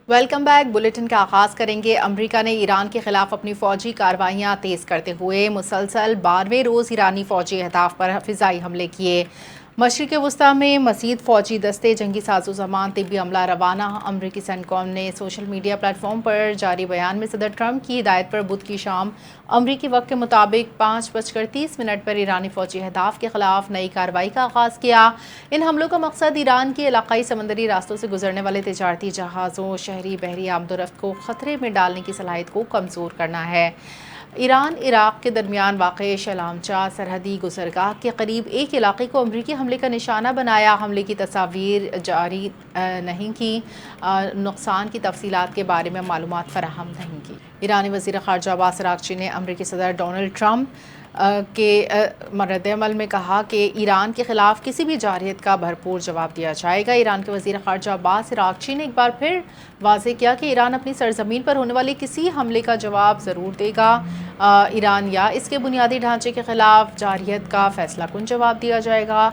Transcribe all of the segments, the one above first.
Welcome back. Bulletin کا آغاز کریں گے۔ امریکہ نے ایران کے خلاف اپنی فوجی کارروائیاں تیز کرتے ہوئے مسلسل 12ویں روز ایرانی فوجی اہداف پر فضائی حملے کیے۔ مشرق وسطی میں مزید فوجی دستے، جنگی سازوسامان، طبی عملہ روانہ۔ امریکی سینٹکام نے سوشل میڈیا پلیٹ فارم پر جاری بیان میں صدر ٹرمپ کی ہدایت پر بدھ کی شام امریکی وقت کے مطابق 5:30 پر ایرانی فوجی اہداف کے خلاف نئی کارروائی کا آغاز کیا۔ ان حملوں کا مقصد ایران کے علاقائی سمندری راستوں سے گزرنے والے تجارتی جہازوں، شہری بحری آمد و رفت کو خطرے میں ڈالنے کی صلاحیت کو کمزور کرنا ہے۔ ایران عراق کے درمیان واقع شلامچہ سرحدی گزرگاہ کے قریب ایک علاقے کو امریکی حملے کا نشانہ بنایا۔ حملے کی تصاویر جاری نہیں کی، نقصان کی تفصیلات کے بارے میں معلومات فراہم نہیں کی۔ ایرانی وزیر خارجہ عباس اراغچی نے امریکی صدر ڈونلڈ ٹرمپ کے رد عمل میں کہا کہ ایران کے خلاف کسی بھی جارحیت کا بھرپور جواب دیا جائے گا۔ ایران کے وزیر خارجہ عباس اراغچی نے ایک بار پھر واضح کیا کہ ایران اپنی سرزمین پر ہونے والے کسی حملے کا جواب ضرور دے گا۔ ایران یا اس کے بنیادی ڈھانچے کے خلاف جارحیت کا فیصلہ کن جواب دیا جائے گا۔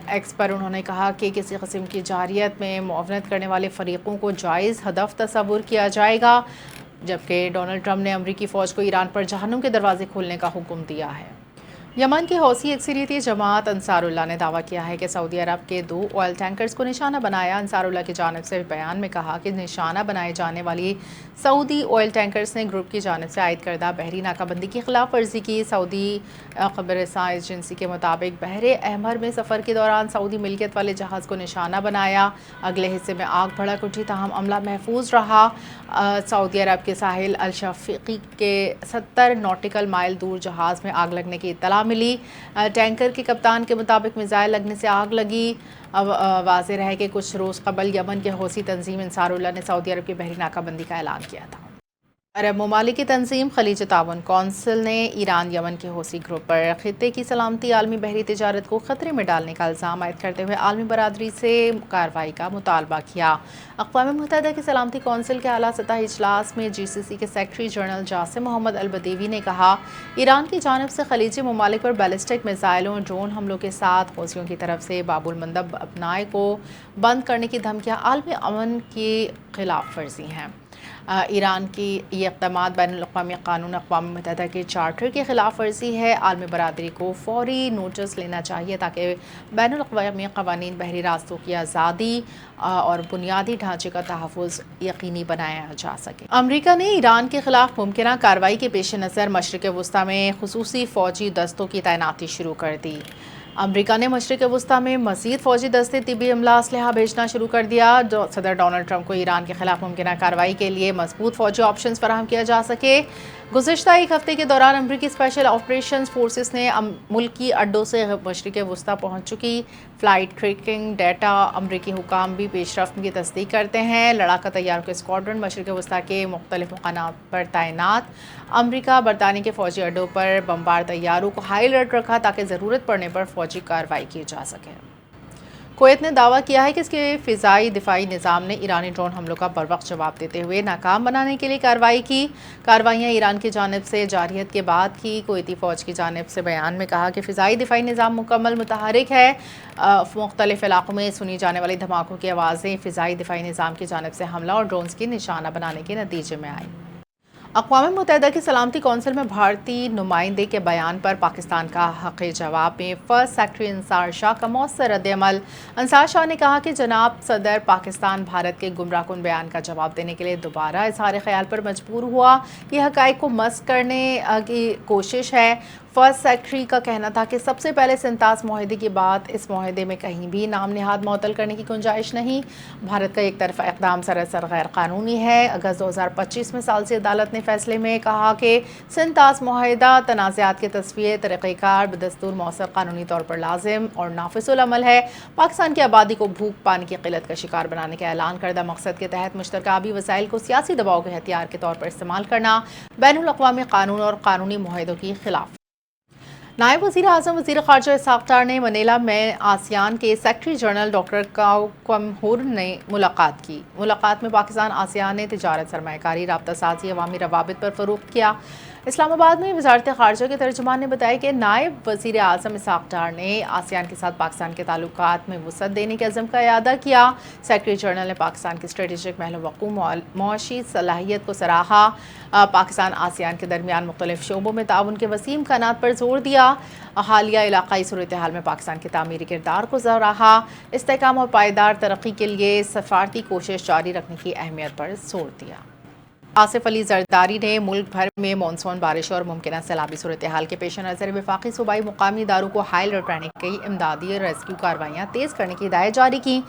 ایکس پر انہوں نے کہا کہ کسی قسم کی جارحیت میں معاونت کرنے والے فریقوں کو جائز ہدف تصور کیا جائے گا، جبکہ ڈونلڈ ٹرمپ نے امریکی فوج کو ایران پر جہنم کے دروازے کھولنے کا حکم دیا ہے۔ یمن کی حوثی اکثریتی جماعت انصار اللہ نے دعویٰ کیا ہے کہ سعودی عرب کے 2 آئل ٹینکرز کو نشانہ بنایا۔ انصار اللہ کی جانب سے بیان میں کہا کہ نشانہ بنائے جانے والی سعودی آئل ٹینکرز نے گروپ کی جانب سے عائد کردہ بحری ناکہ بندی کی خلاف ورزی کی۔ سعودی خبر رساں ایجنسی کے مطابق بحر احمر میں سفر کے دوران سعودی ملکیت والے جہاز کو نشانہ بنایا۔ اگلے حصے میں آگ بھڑک اٹھی، تاہم عملہ محفوظ رہا۔ سعودی عرب کے ساحل الشفیقی کے 70 ناٹیکل مائل دور جہاز میں آگ لگنے کی اطلاع ملی۔ ٹینکر کے کپتان کے مطابق میزائل لگنے سے آگ لگی۔ واضح رہے کہ کچھ روز قبل یمن کے حوثی تنظیم انصار اللہ نے سعودی عرب کی بحری ناکہ بندی کا اعلان کیا تھا۔ عرب ممالک کی تنظیم خلیج تعاون کونسل نے ایران یمن کے حوثی گروپ پر خطے کی سلامتی، عالمی بحری تجارت کو خطرے میں ڈالنے کا الزام عائد کرتے ہوئے عالمی برادری سے کارروائی کا مطالبہ کیا۔ اقوام متحدہ کی سلامتی کونسل کے اعلیٰ سطحی اجلاس میں جی سی سی کے سیکرٹری جنرل جاسم محمد البدیوی نے کہا، ایران کی جانب سے خلیجی ممالک پر بیلسٹک میزائلوں، ڈرون حملوں کے ساتھ حوثیوں کی طرف سے باب المندب اپنائے کو بند کرنے کی دھمکیاں عالمی امن کی خلاف ورزی ہیں۔ ایران کی یہ اقدامات بین الاقوامی قانون، اقوام متحدہ کے چارٹر کی خلاف ورزی ہے۔ عالمی برادری کو فوری نوٹس لینا چاہیے تاکہ بین الاقوامی قوانین، بحری راستوں کی آزادی اور بنیادی ڈھانچے کا تحفظ یقینی بنایا جا سکے۔ امریکہ نے ایران کے خلاف ممکنہ کارروائی کے پیش نظر مشرق وسطی میں خصوصی فوجی دستوں کی تعیناتی شروع کر دی۔ امریکہ نے مشرق وسطی میں مزید فوجی دستے، طبی عملہ، اسلحہ بھیجنا شروع کر دیا۔ صدر ڈونلڈ ٹرمپ کو ایران کے خلاف ممکنہ کارروائی کے لیے مضبوط فوجی آپشنز فراہم کیا جا سکے۔ گزشتہ ایک ہفتے کے دوران امریکی اسپیشل آپریشنز فورسز نے ملکی اڈوں سے مشرق وسطی پہنچ چکی فلائٹ ٹریکنگ ڈیٹا امریکی حکام بھی پیش رفت کی تصدیق کرتے ہیں۔ لڑاکا طیاروں کے اسکواڈرن مشرق وسطی کے مختلف مقامات پر تعینات۔ امریکہ برطانیہ کے فوجی اڈوں پر بمبار طیاروں کو ہائی الرٹ رکھا تاکہ ضرورت پڑنے پر فوجی کارروائی کی جا سکے۔ کویت نے دعویٰ کیا ہے کہ اس کے فضائی دفاعی نظام نے ایرانی ڈرون حملوں کا بروقت جواب دیتے ہوئے ناکام بنانے کے لیے کارروائی کی۔ کارروائیاں ایران کی جانب سے جارحیت کے بعد کی۔ کویتی فوج کی جانب سے بیان میں کہا کہ فضائی دفاعی نظام مکمل متحرک ہے۔ مختلف علاقوں میں سنی جانے والی دھماکوں کی آوازیں فضائی دفاعی نظام کی جانب سے حملہ اور ڈرونز کی نشانہ بنانے کے نتیجے میں آئی۔ اقوام متحدہ کی سلامتی کونسل میں بھارتی نمائندے کے بیان پر پاکستان کا حق جواب میں فرسٹ سیکرٹری انصار شاہ کا مؤثر رد عمل۔ انصار شاہ نے کہا کہ جناب صدر پاکستان بھارت کے گمراہ کن بیان کا جواب دینے کے لیے دوبارہ اظہار خیال پر مجبور ہوا۔ یہ حقائق کو مسخ کرنے کی کوشش ہے۔ فرسٹ سیکرٹری کا کہنا تھا کہ سب سے پہلے سنتاس معاہدے کی بات، اس معاہدے میں کہیں بھی نام نہاد معطل کرنے کی گنجائش نہیں۔ بھارت کا ایک طرفہ اقدام سراسر غیر قانونی ہے۔ اگست 2025 میں ثالثی عدالت نے فیصلے میں کہا کہ سنتاس معاہدہ تنازعات کے تصفیے طریقہ کار بدستور مؤثر قانونی طور پر لازم اور نافذ العمل ہے۔ پاکستان کی آبادی کو بھوک پانی کی قلت کا شکار بنانے کے اعلان کردہ مقصد کے تحت مشترکہ آبی وسائل کو سیاسی دباؤ کے ہتھیار کے طور پر استعمال کرنا بین الاقوامی قانون اور قانونی معاہدوں کی خلاف۔ نائب وزیر اعظم وزیر خارجہ اسحاق ڈار نے منیلا میں آسیان کے سیکرٹری جنرل ڈاکٹر کاؤ کم ہور نے ملاقات کی۔ ملاقات میں پاکستان آسیان نے تجارت، سرمایہ کاری، رابطہ سازی، عوامی روابط پر فروغ کیا۔ اسلام آباد میں وزارت خارجہ کے ترجمان نے بتایا کہ نائب وزیر اعظم اسحاق ڈار نے آسیان کے ساتھ پاکستان کے تعلقات میں وسعت دینے کے عزم کا اعادہ کیا۔ سیکرٹری جنرل نے پاکستان کی اسٹریٹجک محل وقوع معاشی صلاحیت کو سراہا۔ پاکستان آسیان کے درمیان مختلف شعبوں میں تعاون کے وسیع امکانات پر زور دیا۔ حالیہ علاقائی صورتحال میں پاکستان کے تعمیری کردار کو سراہا۔ استحکام اور پائیدار ترقی کے لیے سفارتی کوشش جاری رکھنے کی اہمیت پر زور دیا۔ آصف علی زرداری نے ملک بھر میں مانسون بارشوں اور ممکنہ سیلابی صورتحال کے پیش نظر وفاقی صوبائی مقامی اداروں کو ہائی الرٹ رہنے کی امدادی اور ریسکیو کارروائیاں تیز کرنے کی ہدایت جاری کی۔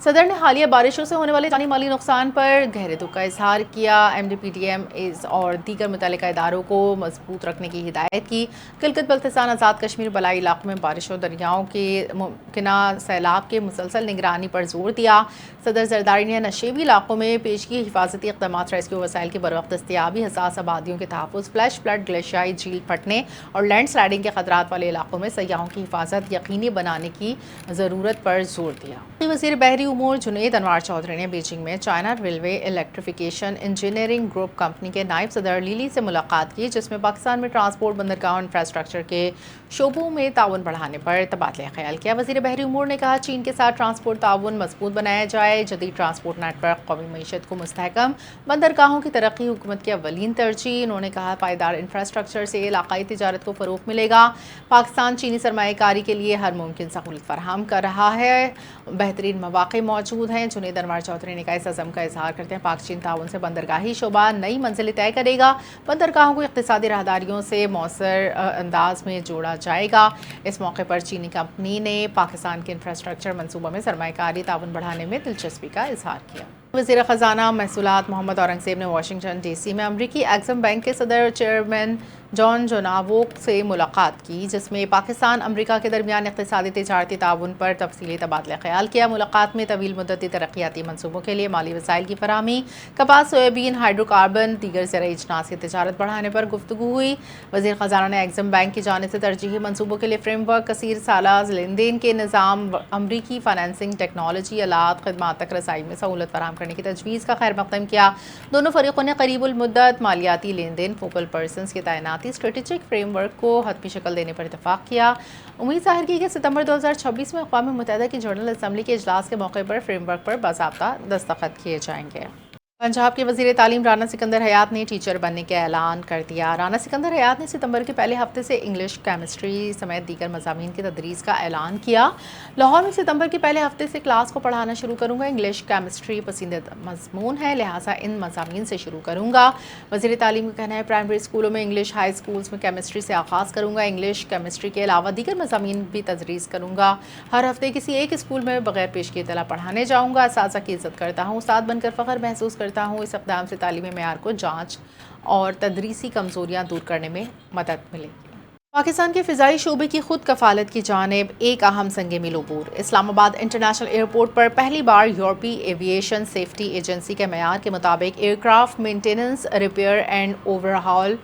صدر نے حالیہ بارشوں سے ہونے والے جانی مالی نقصان پر گہرے دکھ کا اظہار کیا۔ M D P T M اور دیگر متعلقہ اداروں کو مضبوط رکھنے کی ہدایت کی۔ گلگت بلتستان آزاد کشمیر بالائی علاقوں میں بارشوں دریاؤں کے ممکنہ سیلاب کے مسلسل نگرانی پر زور دیا۔ صدر زرداری نے نشیبی علاقوں میں پیشگی حفاظتی اقدامات، ریسکیو وسائل کی بروقت دستیابی، حساس آبادیوں کے تحفظ، فلیش فلڈ، گلیشیائی جھیل پھٹنے اور لینڈ سلائڈنگ کے خطرات والے علاقوں میں سیاحوں کی حفاظت یقینی بنانے کی ضرورت پر زور دیا۔ وزیر بحری امور جنید انوار چودھری نے بیجنگ میں China railway electrification engineering group company کے نائب صدر لیلی سے ملاقات کی، جس میں پاکستان میں ٹرانسپورٹ، بندرگاہ اور انفراسٹرکچر کے شعبوں میں تعاون بڑھانے پر تبادلہ خیال کیا۔ وزیر بحری امور نے کہا چین کے ساتھ ٹرانسپورٹ تعاون مضبوط بنایا جائے، جدید ٹرانسپورٹ نیٹ ورک قومی معیشت کو مستحکم، بندرگاہوں کی ترقی حکومت کی اولین ترجیح۔ انہوں نے کہا پائیدار انفراسٹرکچر سے علاقائی تجارت کو فروغ ملے گا۔ پاکستان چینی سرمایہ کاری کے لیے ہر ممکن سہولت فراہم کر رہا ہے، بہترین مواقع موجود ہیں۔ جنید انوار چودھری نے کہا اس عزم کا اظہار کرتے ہیں پاک چین تعاون سے بندرگاہی شعبہ نئی منزلیں طے کرے گا، بندرگاہوں کو اقتصادی راہداریوں سے مؤثر انداز میں جوڑا جائے گا۔ اس موقع پر چینی کمپنی نے پاکستان کے انفراسٹرکچر منصوبوں میں سرمایہ کاری تعاون بڑھانے میں دلچسپی کا اظہار کیا۔ وزیر خزانہ محصولات محمد اورنگزیب نے واشنگٹن ڈی سی میں امریکی ایگزم بینک کے صدر چیئرمین جان جوناووک سے ملاقات کی، جس میں پاکستان امریکہ کے درمیان اقتصادی تجارتی تعاون پر تفصیلی تبادلہ خیال کیا۔ ملاقات میں طویل مدتی ترقیاتی منصوبوں کے لیے مالی وسائل کی فراہمی، کپاس، سویابین، ہائیڈرو کاربن، دیگر زرعی اجناس کی تجارت بڑھانے پر گفتگو ہوئی۔ وزیر خزانہ نے ایگزم بینک کی جانب سے ترجیحی منصوبوں کے لیے فریم ورک، کثیر سالہ لین دین کے نظام، امریکی فائنانسنگ، ٹیکنالوجی، آلات، خدمات تک رسائی میں سہولت فراہم کرنے کی تجویز کا خیر مقدم کیا۔ دونوں فریقوں نے قریب المدت مالیاتی لین دین، فوکل پرسنز کی تعیناتی، اسٹریٹجک فریم ورک کو حتمی شکل دینے پر اتفاق کیا۔ امید ظاہر کی کہ ستمبر 2026 میں اقوام متحدہ کی جنرل اسمبلی کے اجلاس کے موقع پر فریم ورک پر باضابطہ دستخط کیے جائیں گے۔ پنجاب کے وزیر تعلیم رانا سکندر حیات نے ٹیچر بننے کا اعلان کر دیا۔ رانا سکندر حیات نے ستمبر کے پہلے ہفتے سے انگلش، کیمسٹری سمیت دیگر مضامین کی تدریس کا اعلان کیا۔ لاہور میں ستمبر کے پہلے ہفتے سے کلاس کو پڑھانا شروع کروں گا۔ انگلش، کیمسٹری پسندیدہ مضمون ہے، لہٰذا ان مضامین سے شروع کروں گا۔ وزیر تعلیم کا کہنا ہے پرائمری اسکولوں میں انگلش، ہائی اسکولز میں کیمسٹری سے آغاز کروں گا۔ انگلش، کیمسٹری کے علاوہ دیگر مضامین بھی تدریس کروں گا۔ ہر ہفتے کسی ایک اسکول میں بغیر پیشگی اطلاع پڑھانے جاؤں گا۔ اساتذہ کی عزت کرتا ہوں، استاد بن کر فخر محسوس کرتا ہوں۔ اس اقدام سے تعلیمی معیار کو جانچ اور تدریسی کمزوریاں دور کرنے میں مدد ملے گی۔ پاکستان کے فضائی شعبے کی خود کفالت کی جانب ایک اہم سنگ میل عبور۔ اسلام آباد انٹرنیشنل ایئرپورٹ پر پہلی بار یورپی ایویشن سیفٹی ایجنسی کے معیار کے مطابق aircraft maintenance, repair and اوورہال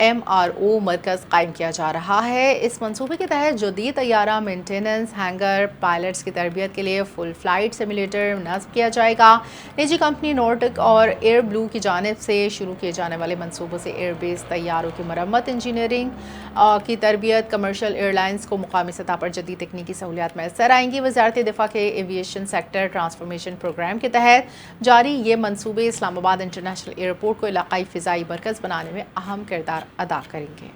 MRO مرکز قائم کیا جا رہا ہے۔ اس منصوبے کے تحت جدید طیارہ مینٹیننس ہینگر، پائلٹس کی تربیت کے لیے فل فلائٹ سیمولیٹر نصب کیا جائے گا۔ نجی کمپنی نورٹک اور ایئر بلو کی جانب سے شروع کیے جانے والے منصوبوں سے ایئر بیس طیاروں کی مرمت، انجینئرنگ کی تربیت، کمرشل ایئر لائنز کو مقامی سطح پر جدید تکنیکی سہولیات میسر آئیں گی۔ وزارت دفاع کے ایویشن سیکٹر ٹرانسفارمیشن پروگرام کے تحت جاری یہ منصوبے اسلام آباد انٹرنیشنل ایئرپورٹ کو علاقائی فضائی مرکز بنانے میں اہم کردار ادا کریں گے۔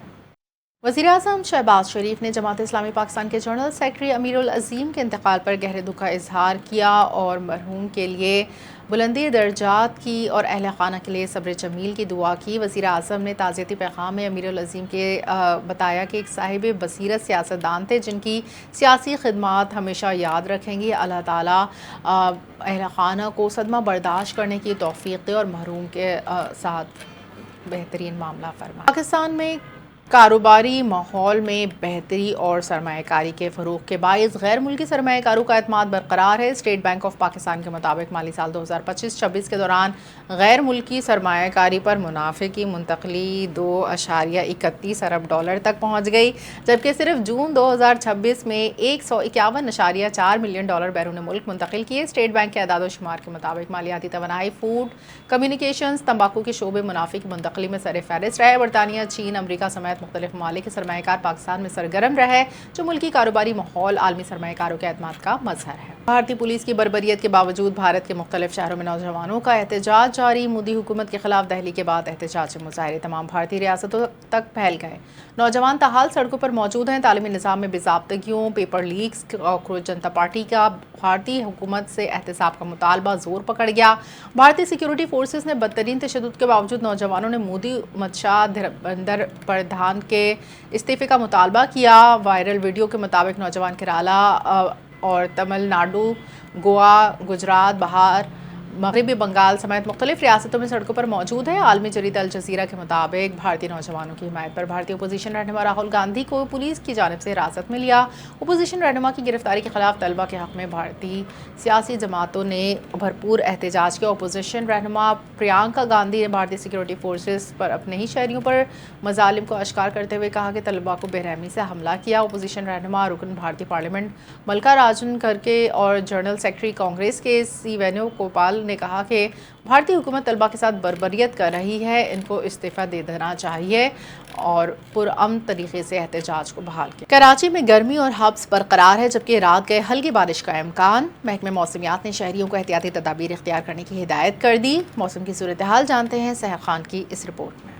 وزیر اعظم شہباز شریف نے جماعت اسلامی پاکستان کے جنرل سیکرٹری امیر العظیم کے انتقال پر گہرے دکھ کا اظہار کیا اور مرحوم کے لیے بلندی درجات کی اور اہل خانہ کے لیے صبر جمیل کی دعا کی۔ وزیر اعظم نے تعزیتی پیغام میں امیر العظیم کے بتایا کہ ایک صاحب بصیرت سیاستدان تھے جن کی سیاسی خدمات ہمیشہ یاد رکھیں گی۔ اللہ تعالیٰ اہل خانہ کو صدمہ برداشت کرنے کی توفیق دے اور مرحوم کے ساتھ بہترین معاملہ فرمائے۔ پاکستان میں کاروباری ماحول میں بہتری اور سرمایہ کاری کے فروغ کے باعث غیر ملکی سرمایہ کاروں کا اعتماد برقرار ہے۔ اسٹیٹ بینک آف پاکستان کے مطابق مالی سال 2025-26 کے دوران غیر ملکی سرمایہ کاری پر منافع کی منتقلی 2.31 ارب ڈالر تک پہنچ گئی، جبکہ صرف جون 2026 میں 151.4 ملین ڈالر بیرون ملک منتقل کیے۔ اسٹیٹ بینک کے اعداد و شمار کے مطابق مالیاتی توانائی، فوڈ، کمیونیکیشنز، تمباکو کے شعبے منافع کی منتقلی میں سر فہرست رہے۔ برطانیہ، چین، امریکہ سمیت مختلف ممالک کے سرمایہ کار پاکستان میں سرگرم رہے، جو ملکی کاروباری ماحول عالمی سرمایہ کاروں کے اعتماد کا مظہر ہے۔ بھارتی پولیس کی بربریت کے باوجود بھارت کے مختلف شہروں میں نوجوانوں کا احتجاج جاری۔ مودی حکومت کے خلاف دہلی کے بعد احتجاجی مظاہرے تمام بھارتی ریاستوں تک پھیل گئے۔ نوجوان تاحال سڑکوں پر موجود ہیں۔ تعلیمی نظام میں باضابطگیوں، پیپر لیکس، کاکروچ جنتا پارٹی کا بھارتی حکومت سے احتساب کا مطالبہ زور پکڑ گیا۔ بھارتی سیکیورٹی فورسز نے بدترین تشدد کے باوجود نوجوانوں نے مودی، امت شاہ، دھرمیندر پردھان کے استعفے کا مطالبہ کیا۔ وائرل ویڈیو کے مطابق نوجوان کیرالہ اور تمل ناڈو، گوا، گجرات، بہار، مغربی بنگال سمیت مختلف ریاستوں میں سڑکوں پر موجود ہیں۔ عالمی جریدہ الجزیرہ کے مطابق بھارتی نوجوانوں کی حمایت پر بھارتی اپوزیشن رہنما راہل گاندھی کو پولیس کی جانب سے حراست میں لیا۔ اپوزیشن رہنما کی گرفتاری کے خلاف طلبہ کے حق میں بھارتی سیاسی جماعتوں نے بھرپور احتجاج کیا۔ اپوزیشن رہنما پرینکا گاندھی نے بھارتی سیکیورٹی فورسز پر اپنے ہی شہریوں پر مظالم کو اشکار کرتے ہوئے کہا کہ طلبہ کو بے رحمی سے حملہ کیا۔ اپوزیشن رہنما، رکن بھارتی پارلیمنٹ ملکا راجن کھڑگے اور جنرل سیکرٹری کانگریس کے سی وینو گوپال نے کہا کہ بھارتی حکومت طلبہ کے ساتھ بربریت کر رہی ہے، ان کو استعفیٰ دے دینا چاہیے اور پرامن طریقے سے احتجاج کو بحال کیا۔ کراچی میں گرمی اور حبس برقرار ہے، جبکہ رات گئے ہلکی بارش کا امکان۔ محکمہ موسمیات نے شہریوں کو احتیاطی تدابیر اختیار کرنے کی ہدایت کر دی۔ موسم کی صورتحال جانتے ہیں سحر خان کی اس رپورٹ میں۔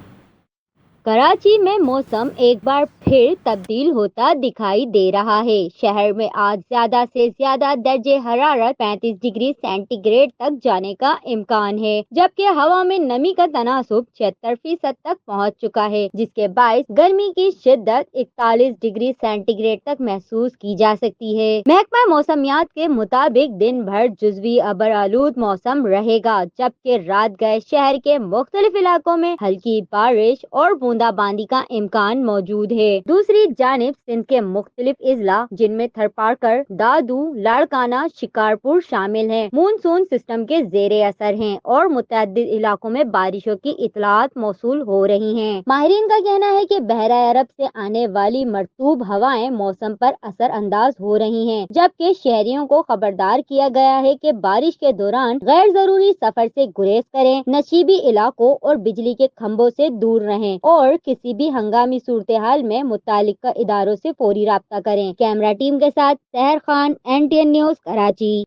کراچی میں موسم ایک بار پھر تبدیل ہوتا دکھائی دے رہا ہے۔ شہر میں آج زیادہ سے زیادہ درجہ حرارت 35 ڈگری سینٹی گریڈ تک جانے کا امکان ہے، جبکہ ہوا میں نمی کا تناسب 76% تک پہنچ چکا ہے، جس کے باعث گرمی کی شدت 41 ڈگری سینٹی گریڈ تک محسوس کی جا سکتی ہے۔ محکمہ موسمیات کے مطابق دن بھر جزوی ابر آلود موسم رہے گا، جبکہ رات گئے شہر کے مختلف علاقوں میں ہلکی بارش اور بوندا باندی کا امکان موجود ہے۔ دوسری جانب سندھ کے مختلف اضلاع، جن میں تھرپارکر، دادو، لاڑکانہ، شکارپور شامل ہیں، مونسون سسٹم کے زیر اثر ہیں اور متعدد علاقوں میں بارشوں کی اطلاعات موصول ہو رہی ہیں۔ ماہرین کا کہنا ہے کہ بحیرہ عرب سے آنے والی مرطوب ہوائیں موسم پر اثر انداز ہو رہی ہیں، جبکہ شہریوں کو خبردار کیا گیا ہے کہ بارش کے دوران غیر ضروری سفر سے گریز کریں، نشیبی علاقوں اور بجلی کے کھمبوں سے دور رہیں اور کسی بھی ہنگامی صورتحال میں متعلقہ اداروں سے فوری رابطہ کریں۔ کیمرہ ٹیم کے ساتھ سحر خان، NTN نیوز، کراچی۔